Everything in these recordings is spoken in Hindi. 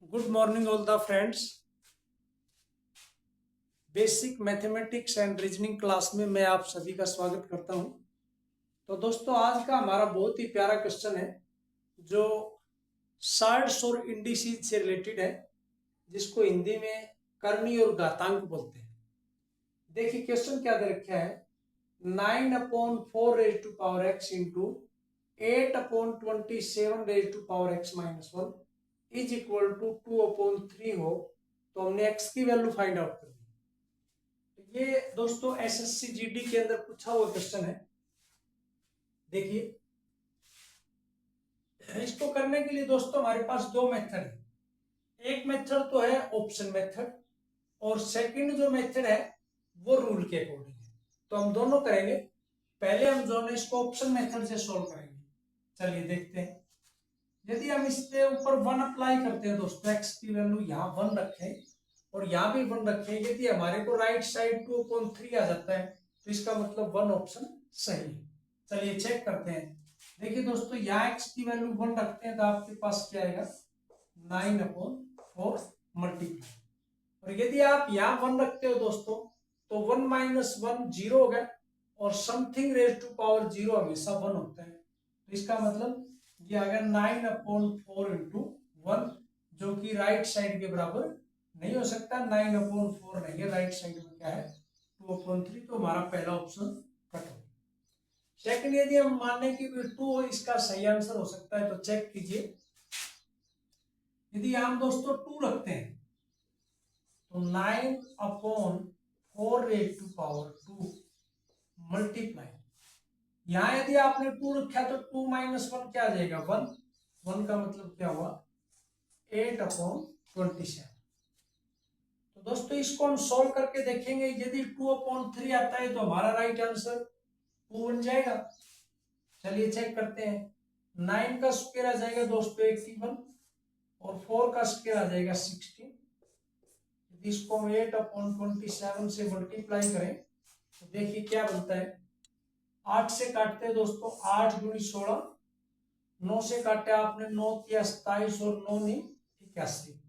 Good morning all the friends. Basic mathematics and reasoning class में मैं आप सभी का स्वागत करता हूं। तो दोस्तों, आज का हमारा बहुत ही प्यारा क्वेश्चन है जो साइड्स और इंडिसेस से रिलेटेड है, जिसको हिंदी में करनी और घातांक बोलते हैं। देखिए क्वेश्चन क्या दे रखा है, 9/4 raised to power x into 8/27 raised to power x minus 1 is equal to 2/3 हो तो हमने x की वैल्यू फाइंड आउट कर दी। ये दोस्तों एसएससी जीडी के अंदर पूछा हुआ क्वेश्चन है। देखिए, इसको करने के लिए दोस्तों हमारे पास दो मेथड है। एक मेथड तो है ऑप्शन मेथड और सेकंड जो मेथड है वो रूल के अकॉर्डिंग है। तो हम दोनों करेंगे। पहले हम जो है इसको ऑप्शन मेथड से सॉल्व करेंगे। चलिए देखते हैं। यदि हम इसके ऊपर 1 अप्लाई करते हैं दोस्तों, x की वैल्यू यहाँ 1 रखें और यहाँ भी 1 रखें, यदि हमारे को राइट साइड 2/3 आ जाता है तो इसका मतलब 1 ऑप्शन सही है। चलिए चेक करते हैं। देखिए दोस्तों, यहाँ x की वैल्यू 1 रखते हैं तो आपके पास क्या आएगा, 9/4 मल्टीप्लाई। और यदि आप यहाँ 1 रखते हो दोस्तों तो 1 माइनस 1 0 हो गया और समथिंग रेज टू पावर 0 हमेशा 1 होता है। तो इसका मतलब ये अगर 9/4 इंटू 1 जो कि राइट साइड के बराबर नहीं हो सकता। 9/4 नहीं है, राइट साइड में क्या है 2/3, तो हमारा पहला ऑप्शन कट हो। सेकंड, यदि हम माने कि 2 इसका सही आंसर हो सकता है तो चेक कीजिए। यदि हम दोस्तों 2 रखते हैं तो 9/4 रेज टू पावर 2 मल्टीप्लाई, यहां यदि आपने 2 रखा तो 2 माइनस 1 क्या आ जाएगा 1। 1 का मतलब क्या हुआ 8/27। तो दोस्तों इसको हम सॉल्व करके देखेंगे। यदि 2/3 आता है तो हमारा राइट आंसर 2 बन जाएगा। चलिए चेक करते हैं। 9 का स्क्वायर आ जाएगा दोस्तों 81 और 4 का स्क्वायर आ जाएगा 16। यदि इसको हम 8/27 से मल्टीप्लाई करें तो देखिए क्या बनता है। 8 से काटते हैं दोस्तों, 8 दूनी 16, 9 से काटे आपने 9 किया 27 और 9 नहीं 81,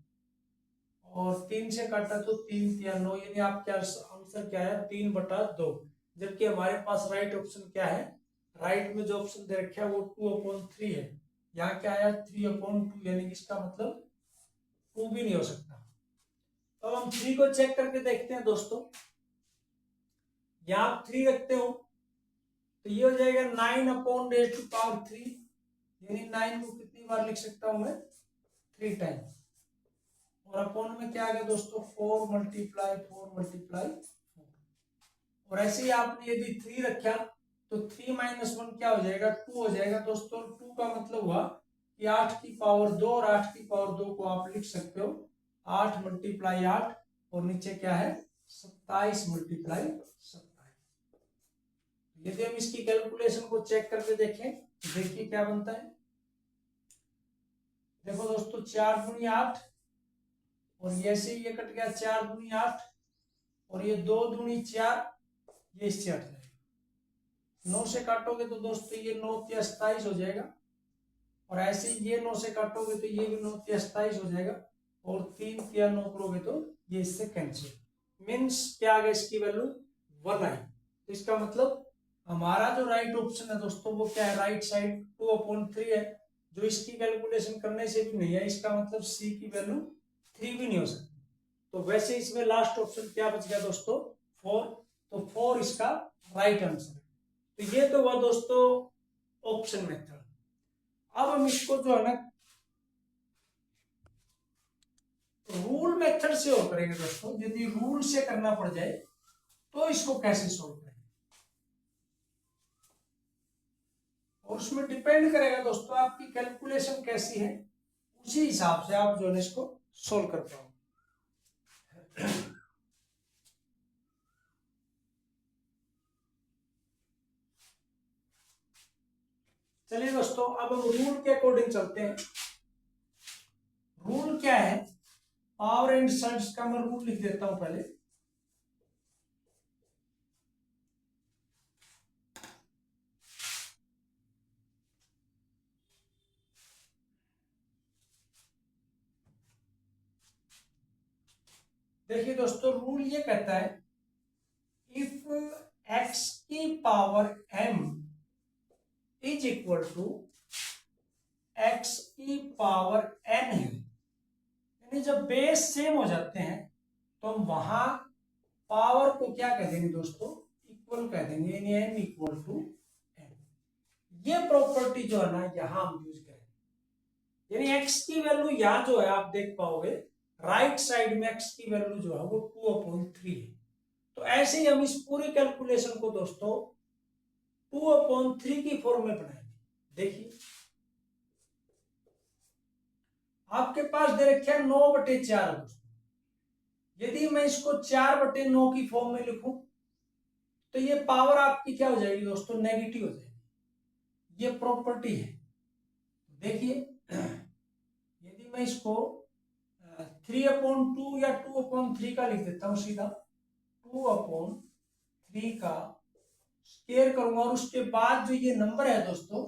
और 3 से काटा तो 3 किया 9, यानी आपका आंसर क्या है 3/2। जबकि हमारे पास राइट ऑप्शन क्या है, राइट में जो ऑप्शन दे रखा है वो 2/3 है। यहाँ क्या आया 3/2, यानी इसका मतलब 2 भी नहीं हो सकता। तो हम 3 को चेक करके देखते हैं दोस्तों। यहाँ 3 रखते हो तो ये हो जाएगा 9/3, यानी 9 को कितनी बार लिख सकता हूं मैं 3 टाइम। और अपॉन में क्या आ गया दोस्तों 4 मल्टीप्लाई 4 मल्टीप्लाई 4। और ऐसे ही आपने यदि 3 रखा तो 3 माइनस 1 क्या हो जाएगा 2 हो जाएगा दोस्तों। 2 का मतलब हुआ कि 8 की पावर 2 और 8 की पावर 2 को आप लिख सकते हो 8 मल्टीप्लाई 8 और नीचे क्या है 27 मल्टीप्लाई 27। यदि हम इसकी कैलकुलेशन को चेक करके देखें तो देखिए क्या बनता है। देखो दोस्तों 4 दूनी 8 और ये से ये कट गया 4 दूनी 8 और ये 2 दूनी 4, ये इससे हट जाएगा। 9 से काटोगे तो दोस्तों ये 9 या 27 हो जाएगा और ऐसे ये 9 से काटोगे तो ये भी 9 या 27 हो जाएगा और 3 या 9 करोगे तो ये इससे कैंसिल। मीन्स क्या आ गया इसकी वैल्यू 1 आई। तो इसका मतलब हमारा जो राइट ऑप्शन है दोस्तों वो क्या है, राइट साइड 2/3 है, जो इसकी कैलकुलेशन करने से भी नहीं है। इसका मतलब सी की वैल्यू 3 भी नहीं हो सकती। तो वैसे इसमें लास्ट ऑप्शन क्या बच गया दोस्तों 4, तो 4 इसका राइट आंसर है। तो ये तो हुआ दोस्तों ऑप्शन मेथड। अब हम इसको जो है ना रूल मेथड से और करेंगे दोस्तों। यदि रूल से करना पड़ जाए तो इसको कैसे सोल्व करेंगे, और उसमें डिपेंड करेगा दोस्तों आपकी कैलकुलेशन कैसी है, उसी हिसाब से आप जो है इसको सोल्व कर पाओगे। चलिए दोस्तों, अब हम रूल के अकॉर्डिंग चलते हैं। रूल क्या है, पावर एंड साइड्स का मैं रूल लिख देता हूं पहले। देखिए दोस्तों, रूल ये कहता है इफ x की power m is equal to x की पावर n है, यानी जब बेस सेम हो जाते हैं तो हम वहां पावर को क्या कह देंगे दोस्तों, इक्वल कह देंगे, यानी n इक्वल टू n। ये प्रॉपर्टी जो है ना यहां हम यूज करेंगे, यानी x की वैल्यू यहां जो है आप देख पाओगे राइट साइड में x की वैल्यू जो है वो 2/3 है। तो ऐसे ही हम इस पूरी कैलकुलेशन को दोस्तों 2/3 की फॉर्म में बनाएंगे। देखिए आपके पास दे रखे 9/4 दोस्तों, यदि मैं इसको 4/9 की फॉर्म में लिखूं तो ये पावर आपकी क्या हो जाएगी दोस्तों, नेगेटिव हो जाएगी। ये प्रॉपर्टी है। देखिए यदि मैं इसको 3/2 या 2/3 का लिख देता हूं सीधा, 2/3 का स्क्वायर करूंगा और उसके बाद जो ये नंबर है दोस्तों,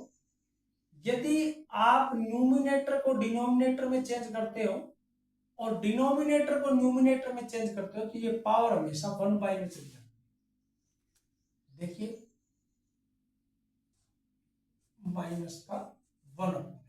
यदि आप न्यूमिनेटर को डिनोमिनेटर में चेंज करते हो और डिनोमिनेटर को न्यूमिनेटर में चेंज करते हो तो ये पावर हमेशा 1/, में चली जाती है। देखिए -1/।